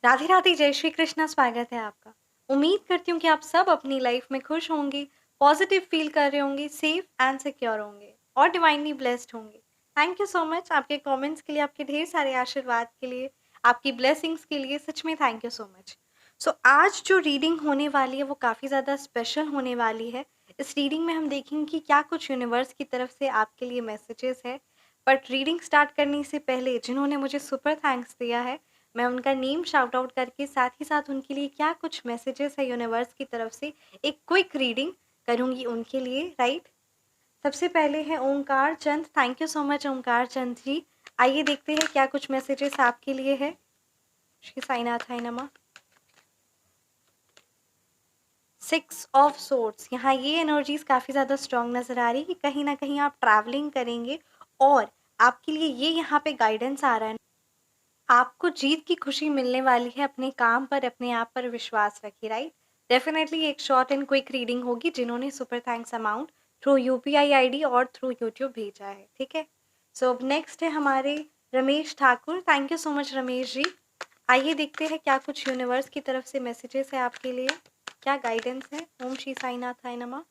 राधे राधे, जय श्री कृष्णा। स्वागत है आपका। उम्मीद करती हूँ कि आप सब अपनी लाइफ में खुश होंगे, पॉजिटिव फील कर रहे होंगे, सेफ एंड सिक्योर होंगे और डिवाइनली ब्लेस्ड होंगे। थैंक यू सो मच आपके कमेंट्स के लिए, आपके ढेर सारे आशीर्वाद के लिए, आपकी ब्लेसिंग्स के लिए। सच में थैंक यू सो मच। सो आज जो रीडिंग होने वाली है वो काफ़ी ज़्यादा स्पेशल होने वाली है। इस रीडिंग में हम देखेंगे कि क्या कुछ यूनिवर्स की तरफ से आपके लिए मैसेजेस है। बट रीडिंग स्टार्ट करने से पहले जिन्होंने मुझे सुपर थैंक्स दिया है, मैं उनका नेम शाउट आउट करके साथ ही साथ उनके लिए क्या कुछ मैसेजेस है यूनिवर्स की तरफ से एक क्विक रीडिंग करूंगी उनके लिए, राइट। सबसे पहले है ओंकार चंद। थैंक यू सो मच ओंकार चंद जी। आइए देखते हैं क्या कुछ मैसेजेस आपके लिए है। श्री साईनाथाय नमः। 6 ऑफ सोर्ड्स, यहाँ ये एनर्जीज काफ़ी ज़्यादा स्ट्रॉन्ग नज़र आ रही है कि कहीं ना कहीं आप ट्रैवलिंग करेंगे और आपके लिए ये यहाँ पे गाइडेंस आ रहा है। आपको जीत की खुशी मिलने वाली है। अपने काम पर, अपने आप पर विश्वास रखिए, राइट। डेफिनेटली एक शॉर्ट एंड क्विक रीडिंग होगी। जिन्होंने super thanks amount through UPI ID और थ्रू यूट्यूब भेजा है, ठीक है। सो अब नेक्स्ट है हमारे Ramesh Thakur. Thank you so much Ramesh ji. आइए देखते हैं क्या कुछ यूनिवर्स की तरफ से मैसेजेस है आपके लिए, क्या गाइडेंस है। ओम श्री साईनाथाय नमः।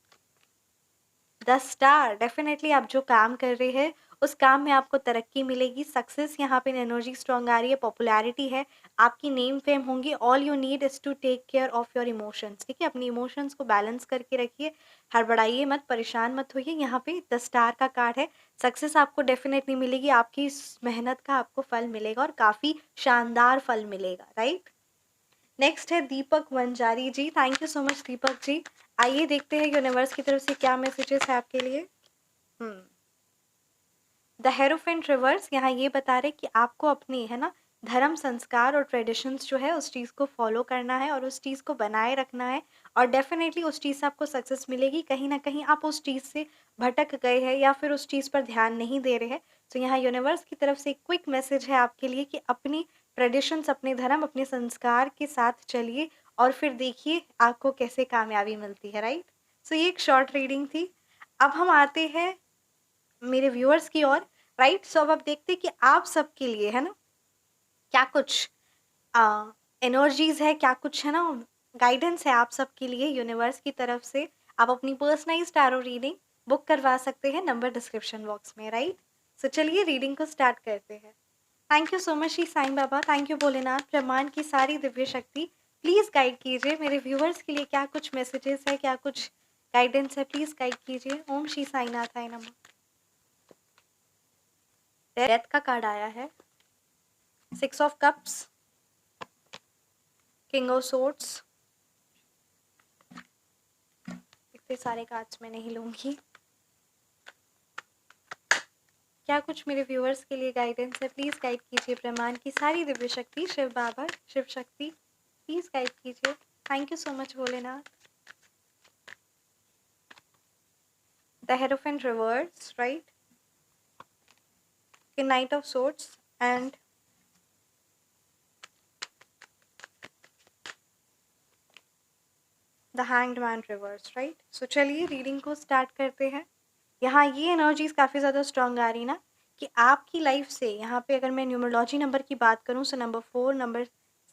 द स्टार, डेफिनेटली आप जो काम कर रहे हैं उस काम में आपको तरक्की मिलेगी, सक्सेस यहाँ पे एनर्जी स्ट्रॉन्ग आ रही है, पॉपुलैरिटी है, आपकी नेम फेम होंगी। All you need is to take care of your emotions, ठीक है। अपनी इमोशंस को बैलेंस करके रखिए, हड़बड़ाइए मत, परेशान मत होइए। यहाँ पे द स्टार का कार्ड है। सक्सेस आपको डेफिनेटली मिलेगी, आपकी इस मेहनत का आपको फल मिलेगा और काफ़ी शानदार फल मिलेगा, राइट। नेक्स्ट है दीपक वंजारी जी। Thank you so much Deepak ji. आइए देखते हैं यूनिवर्स की तरफ से क्या मैसेजेस है आपके लिए। द हेरोफेंट रिवर्स, यहाँ ये बता रहे कि आपको अपनी, है ना, धर्म, संस्कार और ट्रेडिशंस जो है उस चीज़ को फॉलो करना है और उस चीज़ को बनाए रखना है और डेफिनेटली उस चीज़ से आपको सक्सेस मिलेगी। कहीं ना कहीं आप उस चीज़ से भटक गए हैं या फिर उस चीज़ पर ध्यान नहीं दे रहे हैं। तो यहाँ यूनिवर्स की तरफ से एक क्विक मैसेज है आपके लिए कि अपनी ट्रेडिशंस, अपने धर्म, अपने संस्कार के साथ चलिए और फिर देखिए आपको कैसे कामयाबी मिलती है, राइट। सो ये एक शॉर्ट रीडिंग थी। अब हम आते हैं मेरे व्यूअर्स की ओर, राइट। सो अब आप देखते हैं कि आप सबके लिए, है ना, क्या कुछ एनर्जीज है, क्या कुछ, है ना, गाइडेंस है आप सबके लिए यूनिवर्स की तरफ से। आप अपनी पर्सनलाइज्ड टैरो रीडिंग बुक करवा सकते हैं, नंबर डिस्क्रिप्शन बॉक्स में, राइट। सो चलिए रीडिंग को स्टार्ट करते हैं। Thank you so much Shri Sai Baba, thank you Bholenath, ब्रह्मांड की सारी दिव्य शक्ति। प्लीज़ गाइड कीजिए मेरे व्यूअर्स के लिए, क्या कुछ मैसेजेस है, क्या कुछ गाइडेंस है, प्लीज़ गाइड कीजिए। ओम श्री साईनाथाय नमः। डेथ का कार्ड आया है, 6 of cups, king of swords. इतने सारे कार्ड्स मैं नहीं लूंगी। क्या कुछ मेरे व्यूअर्स के लिए गाइडेंस है, प्लीज़ गाइड कीजिए। ब्रह्मांड की सारी दिव्य शक्ति, शिव बाबा, शिव शक्ति, प्लीज़ गाइड कीजिए। Thank you so much Bholenath. The hierophant reverse, right, the knight of swords and the hanged man reverse, right. So चलिए रीडिंग को स्टार्ट करते हैं। यहाँ ये एनर्जीज काफ़ी ज़्यादा स्ट्रांग आ रही ना कि आपकी लाइफ से, यहाँ पे अगर मैं न्यूमरोलॉजी नंबर की बात करूँ तो number 4, number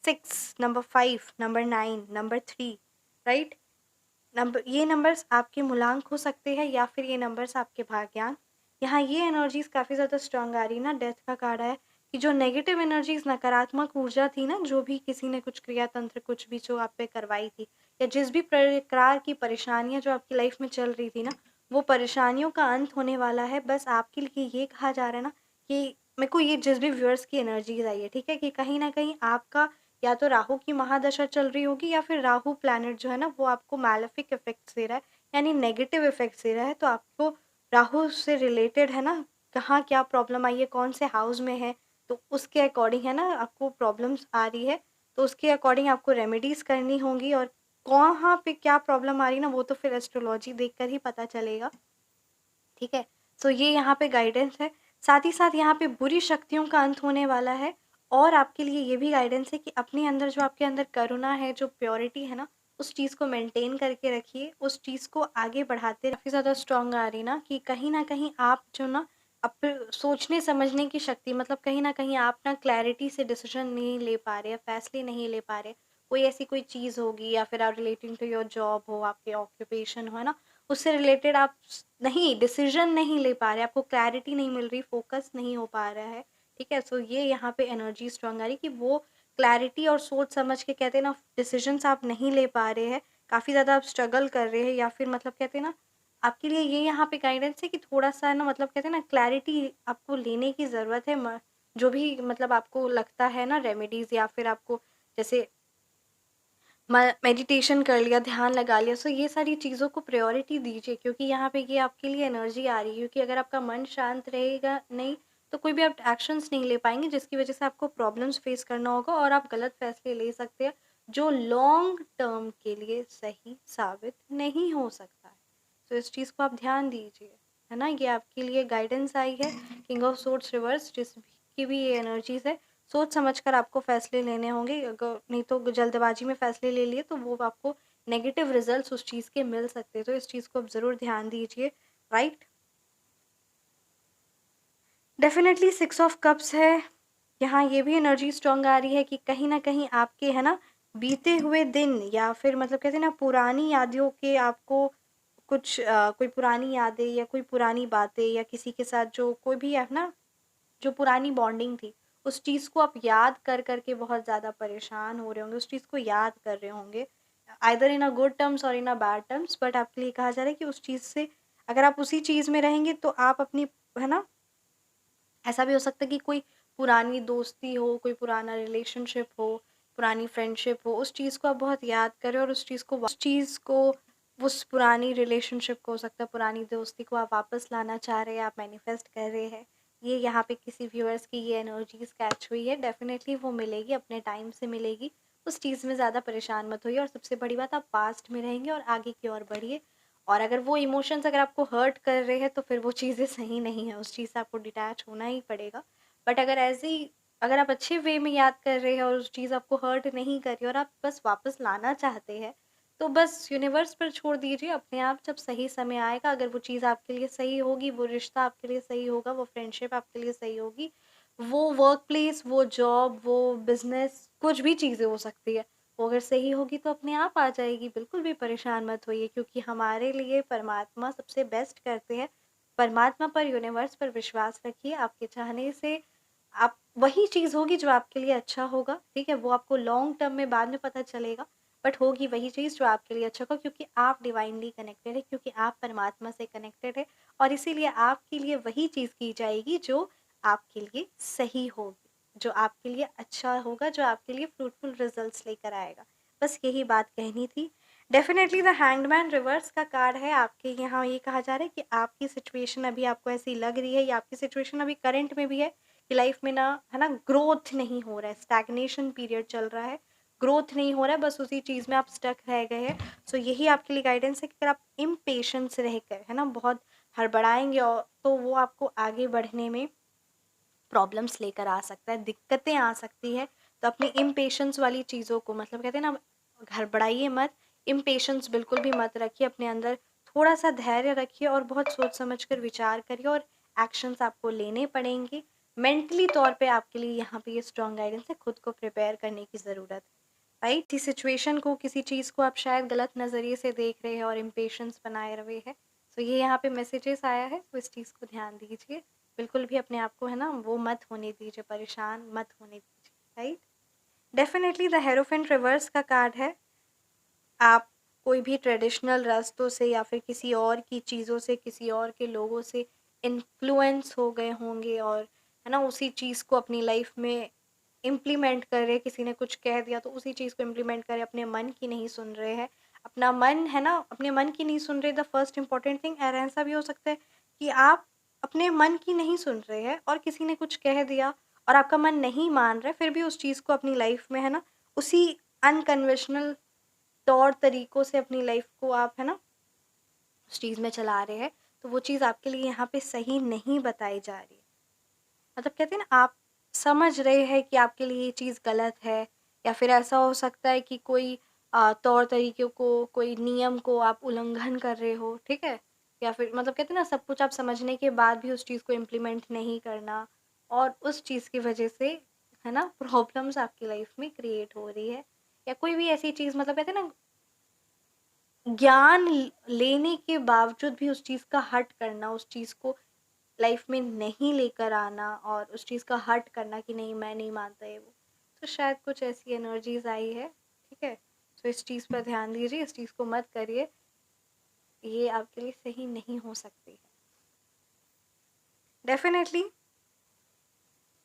6, number 5, number 9, number 3, right. Number, ये नंबर्स आपके मूलांक हो सकते हैं या फिर ये नंबर्स आपके भाग्यांक। यहाँ ये एनर्जीज काफ़ी ज़्यादा स्ट्रांग आ रही ना। डेथ का कार्ड है कि जो नेगेटिव एनर्जीज, नकारात्मक ऊर्जा थी ना, जो भी किसी ने कुछ क्रिया तंत्र कुछ भी जो आप पे करवाई थी या जिस भी प्रकार की परेशानियाँ जो आपकी लाइफ में चल रही थी ना, वो परेशानियों का अंत होने वाला है। बस आपके लिए ये कहा जा रहा है ना कि मेरे को ये जिस भी व्यूअर्स की एनर्जीज आई है, ठीक है, कि कहीं ना कहीं आपका या तो राहु की महादशा चल रही होगी या फिर राहु प्लैनेट जो है ना वो आपको मैलेफिक इफेक्ट्स दे रहा है, यानी नेगेटिव इफेक्ट्स दे रहा है। तो आपको राहु से रिलेटेड, है ना, कहाँ क्या प्रॉब्लम आई है, कौन से हाउस में है, तो उसके अकॉर्डिंग, है ना, आपको प्रॉब्लम्स आ रही है। तो उसके अकॉर्डिंग आपको रेमेडीज करनी होंगी और कहाँ पे क्या प्रॉब्लम आ रही है ना, वो तो फिर एस्ट्रोलॉजी देखकर ही पता चलेगा, ठीक है। सो ये यहाँ पे गाइडेंस है। साथ ही साथ यहाँ पे बुरी शक्तियों का अंत होने वाला है और आपके लिए ये भी गाइडेंस है कि अपने अंदर, जो आपके अंदर करुणा है, जो प्योरिटी है ना, उस चीज़ को मेंटेन करके रखिए, उस चीज़ को आगे बढ़ाते। काफ़ी ज़्यादा स्ट्रांग आ रही ना कि कहीं ना कहीं आप जो ना सोचने समझने की शक्ति, मतलब कहीं न कहीं आप ना क्लैरिटी से डिसीज़न नहीं ले पा रहे, फैसले नहीं ले पा रहे। कोई ऐसी कोई चीज़ होगी या फिर आप रिलेटिंग टू योर जॉब हो, आपके ऑक्यूपेशन हो, है ना? उससे रिलेटेड आप नहीं डिसीज़न नहीं ले पा रहे, आपको क्लैरिटी नहीं मिल रही, फ़ोकस नहीं हो पा रहा है, ठीक है? सो ये यहाँ पे एनर्जी स्ट्रॉन्ग आ रही है कि वो क्लैरिटी और सोच समझ के कहते हैं ना डिसीज़न्स आप नहीं ले पा रहे हैं, काफ़ी ज़्यादा आप स्ट्रगल कर रहे हैं, या फिर मतलब कहते हैं ना आपके लिए ये यहाँ पे गाइडेंस है कि थोड़ा-सा ना मतलब कहते हैं ना क्लैरिटी आपको लेने की ज़रूरत है। म जो भी मतलब आपको लगता है ना रेमेडीज़, या फिर आपको जैसे म मेडिटेशन कर लिया, ध्यान लगा लिया, सो ये सारी चीज़ों को प्रायोरिटी दीजिए, क्योंकि यहाँ पे ये आपके लिए एनर्जी आ रही है, क्योंकि अगर आपका मन शांत रहेगा नहीं, तो कोई भी आप एक्शंस नहीं ले पाएँगे, जिसकी वज़ह से आपको प्रॉब्लम्स फेस करना होगा और आप गलत फैसले ले सकते हैं, जो लॉन्ग टर्म के लिए सही साबित नहीं हो सकता है। तो इस चीज़ को आप ध्यान दीजिए, है ना? ये आपके लिए गाइडेंस आई है किंग ऑफ सोर्ड्स रिवर्स, जिसकी भी ये एनर्जीज़ है। सोच समझ कर आपको फैसले लेने होंगे, अगर नहीं तो जल्दबाजी में फैसले ले लिए तो वो आपको नेगेटिव रिजल्ट्स उस चीज़ के मिल सकते हैं, तो इस चीज़ को आप ज़रूर ध्यान दीजिए, राइट? डेफिनेटली 6 ऑफ कप्स है। यहाँ ये भी एनर्जी स्ट्रॉन्ग आ रही है कि कहीं न कहीं आपके है ना बीते हुए दिन, या फिर मतलब कहते हैं ना पुरानी यादों के आपको कुछ कोई पुरानी यादें या कोई पुरानी बातें, या किसी के साथ जो कोई भी है ना, जो पुरानी बॉन्डिंग थी, उस चीज़ को आप याद कर के बहुत ज़्यादा परेशान हो रहे होंगे, उस चीज़ को याद कर रहे होंगे, either in a good terms और इन अ बैड टर्म्स, बट आपके लिए कहा जा रहा है कि उस चीज़ से अगर आप उसी चीज़ में रहेंगे तो आप अपनी है ना, ऐसा भी हो सकता है कि कोई पुरानी दोस्ती हो, कोई पुराना रिलेशनशिप हो, पुरानी फ्रेंडशिप हो, उस चीज़ को आप बहुत याद करें और उस पुरानी रिलेशनशिप को, हो सकता है पुरानी दोस्ती को आप वापस लाना चाह रहे हैं, आप मैनिफेस्ट कर रहे हैं। ये यहाँ पे किसी व्यूअर्स की ये एनर्जीज़ कैच हुई है, डेफ़िनेटली वो मिलेगी, अपने टाइम से मिलेगी। उस चीज़ में ज़्यादा परेशान मत होइए, और सबसे बड़ी बात आप पास्ट में रहेंगे और आगे की ओर बढ़िए। और अगर वो इमोशंस अगर आपको हर्ट कर रहे हैं तो फिर वो चीज़ें सही नहीं है, उस चीज़ से आपको डिटैच होना ही पड़ेगा। बट अगर ऐसे ही अगर आप अच्छे वे में याद कर रहे हैं और उस चीज़ आपको हर्ट नहीं कर रही और आप बस वापस लाना चाहते हैं, तो बस यूनिवर्स पर छोड़ दीजिए, अपने आप जब सही समय आएगा, अगर वो चीज़ आपके लिए सही होगी, वो रिश्ता आपके लिए सही होगा, वो फ्रेंडशिप आपके लिए सही होगी, वो वर्क प्लेस, वो जॉब, वो बिज़नेस, कुछ भी चीज़ें हो सकती है, वो अगर सही होगी तो अपने आप आ जाएगी, बिल्कुल भी परेशान मत होइए, क्योंकि हमारे लिए परमात्मा सबसे बेस्ट करते हैं। परमात्मा पर, यूनिवर्स पर विश्वास रखिए, आपके चाहने से आप वही चीज़ होगी जो आपके लिए अच्छा होगा, ठीक है? वो आपको लॉन्ग टर्म में बाद में पता चलेगा, बट होगी वही चीज़ जो आपके लिए अच्छा होगा, क्योंकि आप डिवाइनली कनेक्टेड है, क्योंकि आप परमात्मा से कनेक्टेड है, और इसीलिए आपके लिए वही चीज़ की जाएगी जो आपके लिए सही होगी, जो आपके लिए अच्छा होगा, जो आपके लिए फ्रूटफुल रिजल्ट्स लेकर आएगा। बस यही बात कहनी थी। Definitely the hanged man reverse का कार्ड है, आपके यहाँ ये कहा जा रहा है कि आपकी सिचुएशन अभी आपको ऐसी लग रही है, या आपकी सिचुएशन अभी करंट में भी है कि लाइफ में ना है ना ग्रोथ नहीं हो रहा है, स्टैग्नेशन पीरियड चल रहा है, ग्रोथ नहीं हो रहा है, बस उसी चीज़ में आप स्टक रह गए हैं। सो यही आपके लिए गाइडेंस है कि अगर आप इम्पेशेंस रहकर है ना बहुत हड़बड़ाएँगे और तो वो आपको आगे बढ़ने में प्रॉब्लम्स लेकर आ सकता है, दिक्कतें आ सकती है। तो अपनी इम्पेशेंस वाली चीज़ों को, मतलब कहते हैं ना हड़बड़ाइए मत, इम्पेशेंस बिल्कुल भी मत रखिए अपने अंदर, थोड़ा-सा धैर्य रखिए और बहुत सोच समझ कर विचार करिए, और एक्शंस आपको लेने पड़ेंगे। मेंटली तौर पे आपके लिए यहाँ पे ये स्ट्रॉन्ग गाइडेंस है, खुद को प्रिपेयर करने की ज़रूरत है, राइट? किसी सिचुएशन को, किसी चीज़ को आप शायद गलत नज़रिए से देख रहे हैं और इम्पेशेंस बनाए हुए हैं। तो ये यहाँ पे मैसेजेस आया है, तो इस चीज़ को ध्यान दीजिए। बिल्कुल भी अपने आप को है ना वो मत होने दीजिए, परेशान मत होने दीजिए, right? Definitely the hierophant reverse का कार्ड है। आप कोई भी ट्रेडिशनल रास्तों से या फिर किसी और की चीज़ों से, किसी और के लोगों से इन्फ्लुएंस हो गए होंगे, और है ना उसी चीज़ को अपनी लाइफ में इम्प्लीमेंट कर रहे हैं। किसी ने कुछ कह दिया तो उसी चीज़ को इम्प्लीमेंट कर रहे हैं, अपने मन की नहीं सुन रहे हैं। अपना मन है ना, अपने मन की नहीं सुन रहे। द फर्स्ट इम्पॉर्टेंट थिंग, और ऐसा भी हो सकता है कि आप अपने मन की नहीं सुन रहे हैं और किसी ने कुछ कह दिया और आपका मन नहीं मान रहा है, फिर भी उस चीज़ को अपनी लाइफ में है ना उसी अनकन्वेंशनल तौर तरीकों से अपनी लाइफ को आप है ना उस चीज़ में चला रहे हैं, तो वो चीज़ आपके लिए यहाँ पे सही नहीं बताई जा रही है। मतलब कहते हैं ना, आप समझ रहे हैं कि आपके लिए ये चीज़ गलत है, या फिर ऐसा हो सकता है कि कोई तौर तरीकों को, कोई नियम को आप उल्लंघन कर रहे हो, ठीक है? या फिर मतलब कहते हैं ना सब कुछ आप समझने के बाद भी उस चीज़ को इम्प्लीमेंट नहीं करना, और उस चीज़ की वजह से है ना प्रॉब्लम्स आपकी लाइफ में क्रिएट हो रही है, या कोई भी ऐसी चीज़ मतलब कहते हैं ना ज्ञान लेने के बावजूद भी उस चीज़ का हट करना, उस चीज़ को लाइफ में नहीं लेकर आना और उस चीज़ का हट करना कि नहीं मैं नहीं मानता है वो, तो शायद कुछ ऐसी एनर्जीज आई है। ठीक है, तो इस चीज़ पर ध्यान दीजिए, इस चीज़ को मत करिए, ये आपके लिए सही नहीं हो सकती है। डेफिनेटली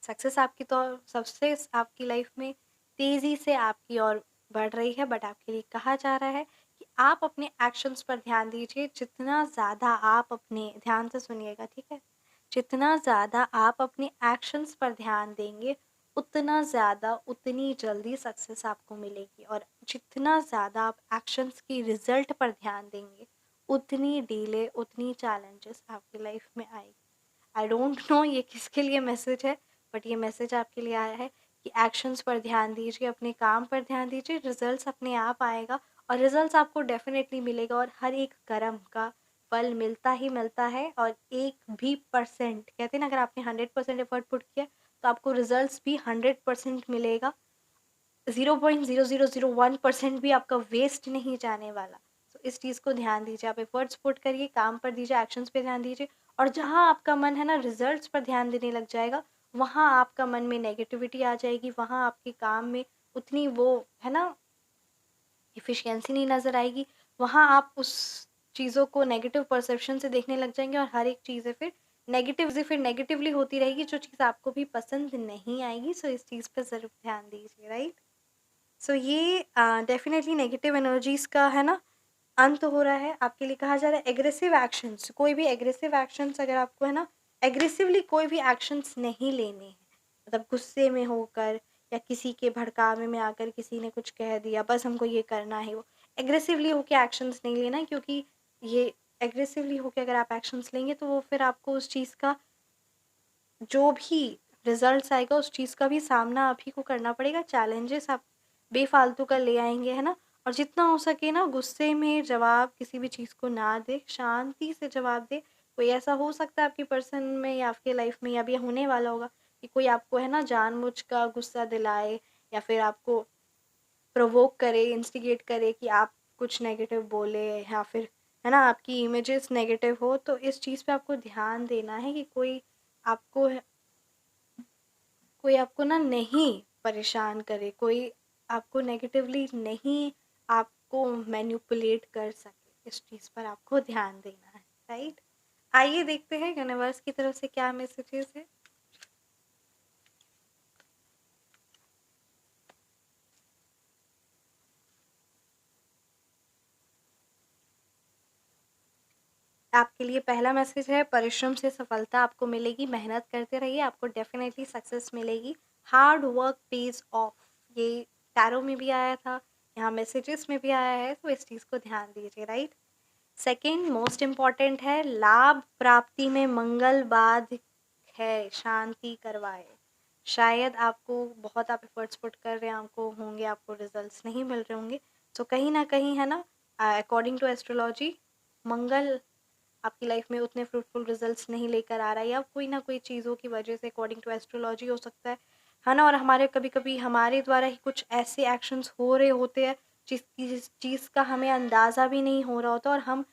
सक्सेस आपकी तो सक्सेस आपकी लाइफ में तेज़ी से आपकी ओर बढ़ रही है, बट आपके लिए कहा जा रहा है कि आप अपने एक्शंस पर ध्यान दीजिए। जितना ज़्यादा आप अपने ध्यान से सुनिएगा, ठीक है, जितना ज़्यादा आप अपने एक्शंस पर ध्यान देंगे उतना ज़्यादा उतनी जल्दी सक्सेस आपको मिलेगी, और जितना ज़्यादा आप एक्शंस की रिजल्ट पर ध्यान देंगे उतनी डिले उतनी चैलेंजेस आपकी लाइफ में आएगी। आई डोंट नो ये किसके लिए मैसेज है, बट ये मैसेज आपके लिए आया है कि एक्शंस पर ध्यान दीजिए, अपने काम पर ध्यान दीजिए, रिजल्ट्स अपने आप आएगा और रिजल्ट्स आपको डेफिनेटली मिलेगा, और हर एक कर्म का फल मिलता ही मिलता है। और एक भी परसेंट कहते हैं ना, अगर आपने 100% एफर्ट पुट किया तो आपको रिजल्ट्स भी 100% मिलेगा, 0.0001% भी आपका वेस्ट नहीं जाने वाला। तो इस चीज़ को ध्यान दीजिए, आप एफर्ट्स पुट करिए, काम पर दीजिए, एक्शंस पे ध्यान दीजिए, और जहाँ आपका मन है ना रिजल्ट्स पर ध्यान देने लग जाएगा, वहाँ आपका मन में नेगेटिविटी आ जाएगी, वहाँ आपके काम में उतनी वो है ना इफ़िशियंसी नहीं नज़र आएगी, वहाँ आप उस चीज़ों को नेगेटिव परसेप्शन से देखने लग जाएंगे, और हर एक चीज़ें फिर नेगेटिवली होती रहेगी, जो चीज़ आपको भी पसंद नहीं आएगी। सो इस चीज़ पर ज़रूर ध्यान दीजिए, राइट। सो ये डेफिनेटली नेगेटिव एनर्जीज का है ना अंत हो रहा है। आपके लिए कहा जा रहा है एग्रेसिव एक्शंस, कोई भी एग्रेसिव एक्शंस अगर आपको है ना एग्रेसिवली कोई भी एक्शंस नहीं लेने हैं, मतलब गुस्से में होकर या किसी के भड़कावे में आकर किसी ने कुछ कह दिया बस हमको ये करना है, वो एग्रेसिवली होके एक्शंस नहीं लेना, क्योंकि ये एग्रेसिवली होके अगर आप एक्शंस लेंगे तो वो फिर आपको उस चीज़ का जो भी रिजल्ट्स आएगा उस चीज़ का भी सामना आप ही को करना पड़ेगा, चैलेंजेस आप बेफालतू का ले आएंगे, है ना। और जितना हो सके ना गुस्से में जवाब किसी भी चीज़ को ना दे, शांति से जवाब दे। कोई ऐसा हो सकता है आपकी पर्सन में या आपके लाइफ में या भी होने वाला होगा कि कोई आपको है ना जानबूझ का गुस्सा दिलाए, या फिर आपको प्रोवोक करे, इंस्टिगेट करे कि आप कुछ नेगेटिव बोले, या फिर है ना आपकी इमेजेस नेगेटिव हो। तो इस चीज़ पे आपको ध्यान देना है कि आपको कोई आपको ना नहीं परेशान करे, कोई आपको नेगेटिवली नहीं आपको मैनिपुलेट कर सके, इस चीज़ पर आपको ध्यान देना है, राइट। आइए देखते हैं यूनिवर्स की तरफ से क्या मैसेजेस है। आपके लिए पहला मैसेज है परिश्रम से सफलता आपको मिलेगी, मेहनत करते रहिए, आपको डेफिनेटली सक्सेस मिलेगी। हार्ड वर्क पेज ऑफ, ये टैरो में भी आया था, यहाँ मैसेजेस में भी आया है, तो इस चीज़ को ध्यान दीजिए, राइट। सेकेंड मोस्ट इम्पॉर्टेंट है लाभ प्राप्ति में मंगल बाध है, शांति करवाए। शायद आपको बहुत आप एफर्ट्स पुट कर रहे हैं, आपको होंगे, आपको रिजल्ट्स नहीं मिल रहे होंगे, तो कहीं ना कहीं है ना अकॉर्डिंग टू एस्ट्रोलॉजी मंगल आपकी लाइफ में उतने फ्रूटफुल रिजल्ट्स नहीं लेकर आ रहा है, या कोई ना कोई चीज़ों की वजह से अकॉर्डिंग टू एस्ट्रोलॉजी हो सकता है ना। और हमारे कभी कभी हमारे द्वारा ही कुछ ऐसे एक्शंस हो रहे होते हैं जिस चीज़ का हमें अंदाज़ा भी नहीं हो रहा होता, और हम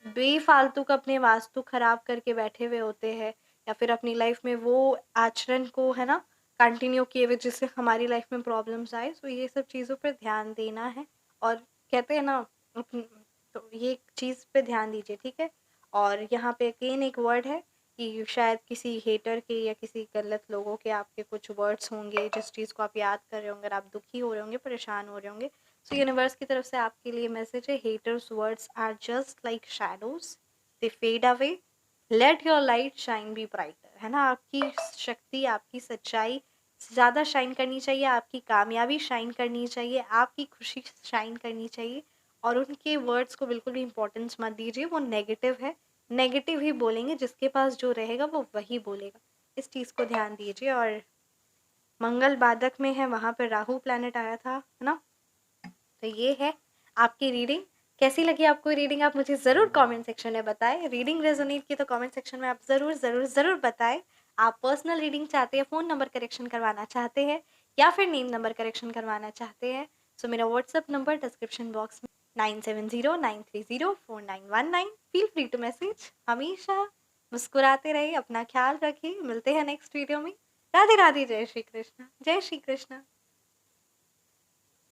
बेफालतू का अपने वास्तु खराब करके बैठे हुए होते हैं, या फिर अपनी लाइफ में वो आचरण को है ना कंटिन्यू किए हुए जिससे हमारी लाइफ में प्रॉब्लम्स आए। सो ये सब चीज़ों पर ध्यान देना है, और कहते हैं ना तो ये चीज़ पे ध्यान दीजिए, ठीक है। और यहाँ पे अगेन एक वर्ड है कि शायद किसी हेटर के या किसी गलत लोगों के आपके कुछ वर्ड्स होंगे जिस चीज़ को आप याद कर रहे होंगे, आप दुखी हो रहे होंगे, परेशान हो रहे होंगे। सो यूनिवर्स की तरफ से आपके लिए मैसेज है haters words are just like shadows, they fade away, let your light shine be brighter, है ना। आपकी शक्ति आपकी सच्चाई ज़्यादा शाइन करनी चाहिए, आपकी कामयाबी शाइन करनी चाहिए, आपकी खुशी शाइन करनी चाहिए, और उनके वर्ड्स को बिल्कुल भी इम्पोर्टेंस मत दीजिए, वो नेगेटिव है, नेगेटिव ही बोलेंगे, जिसके पास जो रहेगा वो वही बोलेगा, इस चीज़ को ध्यान दीजिए। और मंगल बाधक में है, वहाँ पर राहु प्लैनेट आया था, है ना। तो ये है आपकी रीडिंग, कैसी लगी आपको रीडिंग आप मुझे ज़रूर कमेंट सेक्शन में बताएं। रीडिंग रेजोनेट की तो कमेंट सेक्शन में आप ज़रूर ज़रूर ज़रूर बताएं। आप पर्सनल रीडिंग चाहते हैं, फ़ोन नंबर करेक्शन करवाना चाहते हैं या फिर नेम नंबर करेक्शन करवाना चाहते हैं, सो मेरा व्हाट्सअप नंबर डिस्क्रिप्शन बॉक्स में 9709304919। Feel free to message. हमेशा मुस्कुराते रहिए, अपना ख्याल रखिए। मिलते हैं नेक्स्ट वीडियो में। राधे राधे। जय श्री कृष्ण। जय श्री कृष्ण।